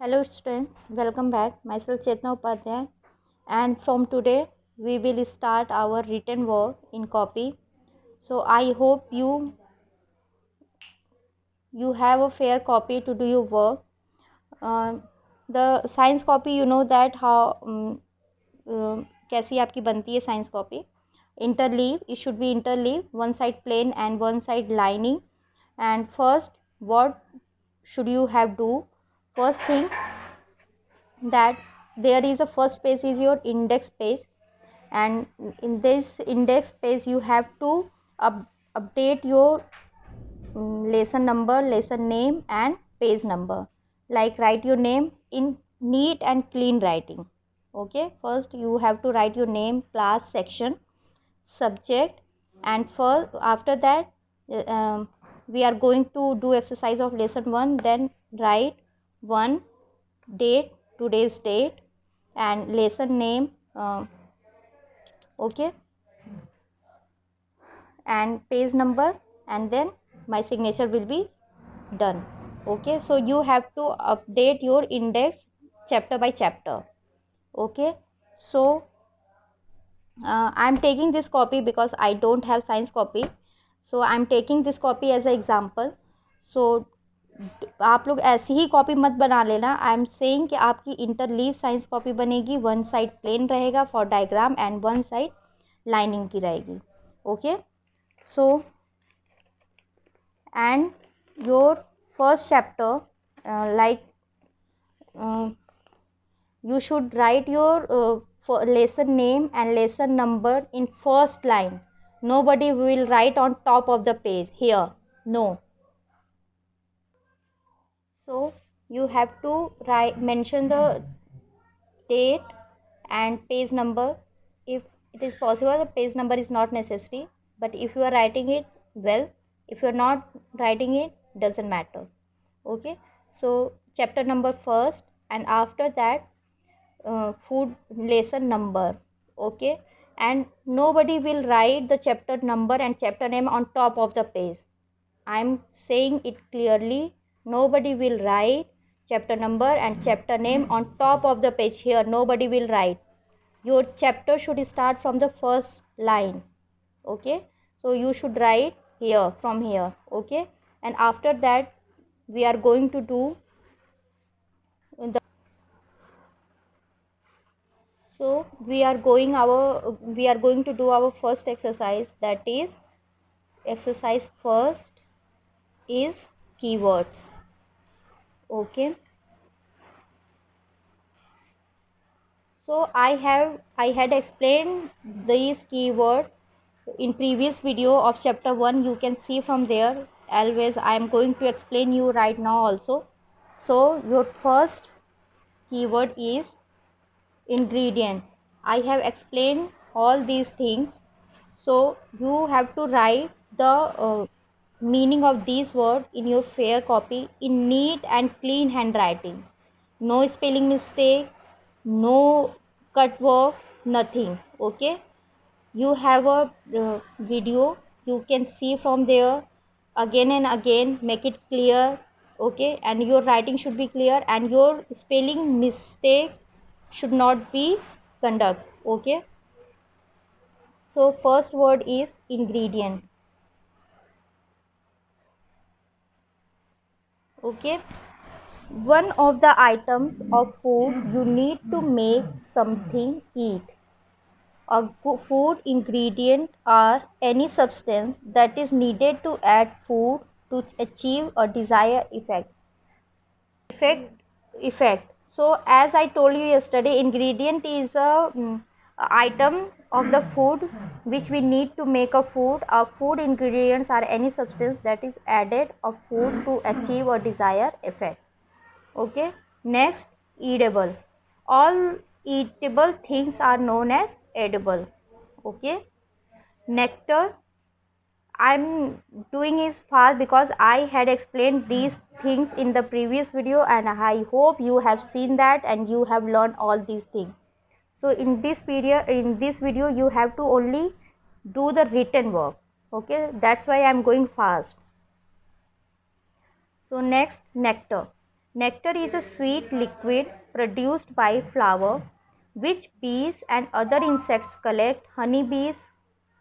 Hello students, welcome back. Myself Chetna Upadhyay, and from today we will start our written work in copy. So I hope you have a fair copy to do your work. Uh, the science copy, you know that how कैसी आपकी बनती है science copy. Interleave, it should be interleave, one side plain and one side lining. And first, what should you have do? First thing, that there is a first page is your index page, and in this index page you have to update your lesson number, lesson name and page number. Like write your name in neat and clean writing. Okay, first you have to write your name, class, section, subject, and after that we are going to do exercise of lesson 1. Then write 1, date, today's date, and lesson name, okay, and page number, and then my signature will be done. Okay, so you have to update your index chapter by chapter. Okay, so I'm taking this copy because I don't have science copy, so I'm taking this copy as an example. So आप लोग ऐसी ही copy मत बना लेना. I am saying कि आपकी interleave science copy बनेगी, one side plane रहेगा for diagram and one side lining की रहेगी. Okay, so and your first chapter, like you should write your lesson name and lesson number in first line. Nobody will write on top of the page here, no. So you have to mention the date and page number. If it is possible, the page number is not necessary, but if you are writing it, well, if you are not writing it, doesn't matter. Okay, so chapter number first, and after that food lesson number. Okay, and nobody will write the chapter number and chapter name on top of the page. I'm saying it clearly, nobody will write chapter number and chapter name on top of the page here. Nobody will write. Your chapter should start from the first line. Okay, so you should write here, from here. Okay, and after that we are going to do the so we are going to do our first exercise, that is exercise first is keywords. Okay, so I had explained these keywords in previous video of chapter 1. You can see from there. Always I am going to explain you right now also. So your first keyword is ingredient. I have explained all these things, so you have to write the meaning of these words in your fair copy in neat and clean handwriting. No spelling mistake, no cut work, nothing. Okay, you have a video, you can see from there. Again and again make it clear. Okay, and your writing should be clear and your spelling mistake should not be conduct. Okay, so first word is ingredient. Okay, one of the items of food you need to make something eat. A food ingredient are any substance that is needed to add food to achieve a desired effect. So as I told you yesterday, ingredient is a item of the food which we need to make a food. Our food ingredients are any substance that is added of food to achieve a desired effect. Okay, next, edible. All eatable things are known as edible. Okay, nectar. I'm doing it fast because I had explained these things in the previous video, and I hope you have seen that and you have learned all these things. So in this video you have to only do the written work. Okay, that's why I'm going fast. So next, nectar. Nectar is a sweet liquid produced by flower which bees and other insects collect. Honeybees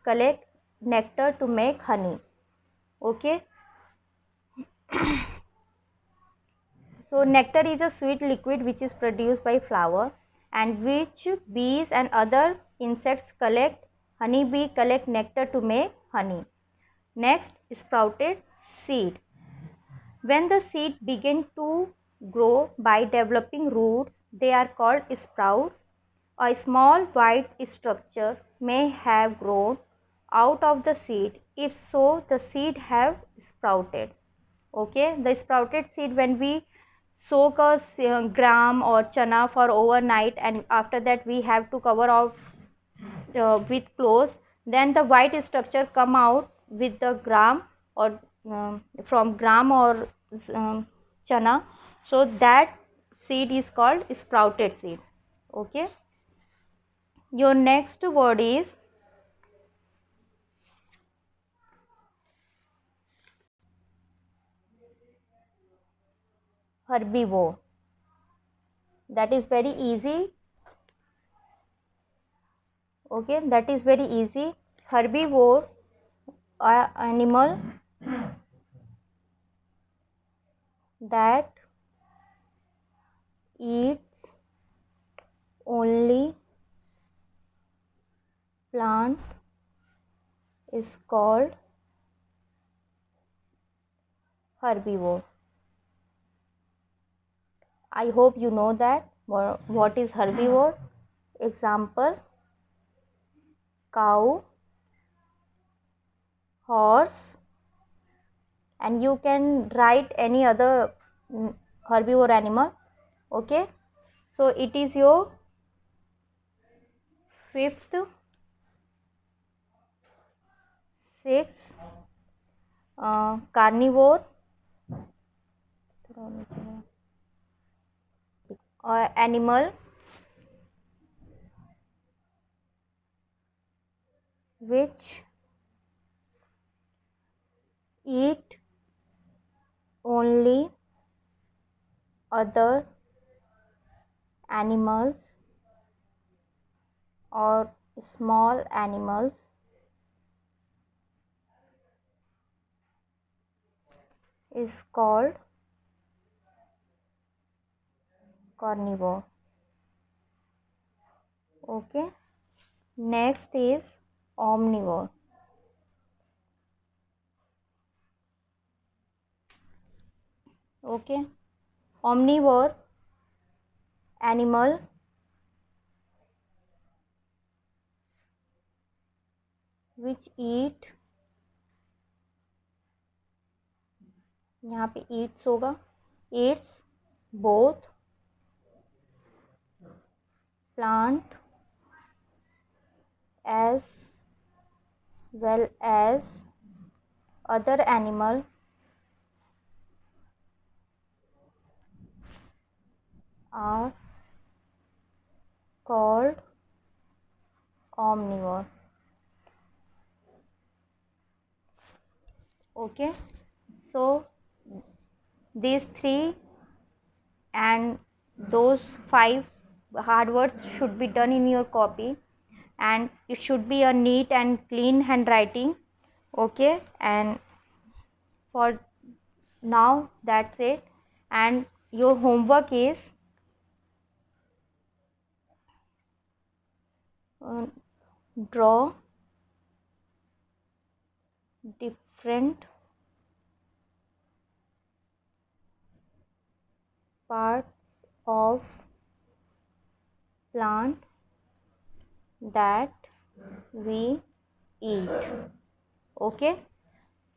collect nectar to make honey. Okay. So nectar is a sweet liquid which is produced by flower and which bees and other insects collect. Honeybee collect nectar to make honey. Next, sprouted seed. When the seed begin to grow by developing roots, they are called sprouts. A small white structure may have grown out of the seed. If so, the seed have sprouted. Okay, the sprouted seed, when we soak a gram or chana for overnight and after that we have to cover off with clothes, then the white structure come out with the gram or from gram or chana, so that seed is called sprouted seed. Okay, your next word is herbivore. That is very easy. Okay, that is very easy. Herbivore, animal that eats only plant is called herbivore. I hope you know that what is herbivore. Example: cow, horse, and you can write any other herbivore animal. Okay, so it is your fifth, sixth carnivore animal which eat only other animals or small animals is called carnivore. Okay, next is omnivore. Okay, omnivore animal which eat, यहाँ पे eats होगा, eats both plant as well as other animal are called omnivore. Okay, so these three and those 5 hard words should be done in your copy, and it should be a neat and clean handwriting. Okay, and for now that's it, and your homework is draw different parts of plant that we eat. Okay,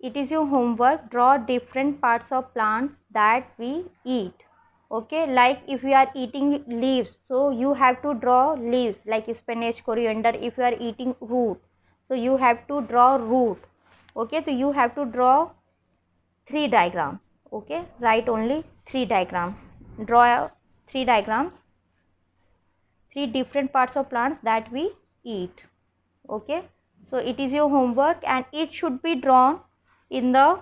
it is your homework. Draw different parts of plants that we eat. Okay, like if you are eating leaves, so you have to draw leaves like spinach, coriander. If you are eating root, so you have to draw root. Okay, so you have to draw 3 diagrams. Okay, write only 3 diagrams. Draw 3 diagrams, 3 different parts of plants that we eat. Okay, so it is your homework and it should be drawn in the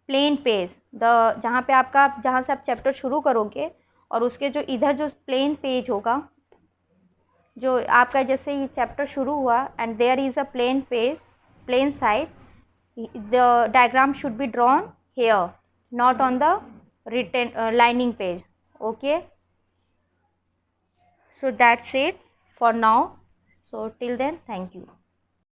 plain page. जहाँ पे आपका, जहाँ से आप chapter शुरू करोगे और उसके जो इधर जो प्लेन पेज होगा, जो आपका जैसे ये चैप्टर शुरू हुआ and there is a plain page, plain side, the diagram should be drawn here, not on the written lining page. Okay, so that's it for now. So till then, thank you.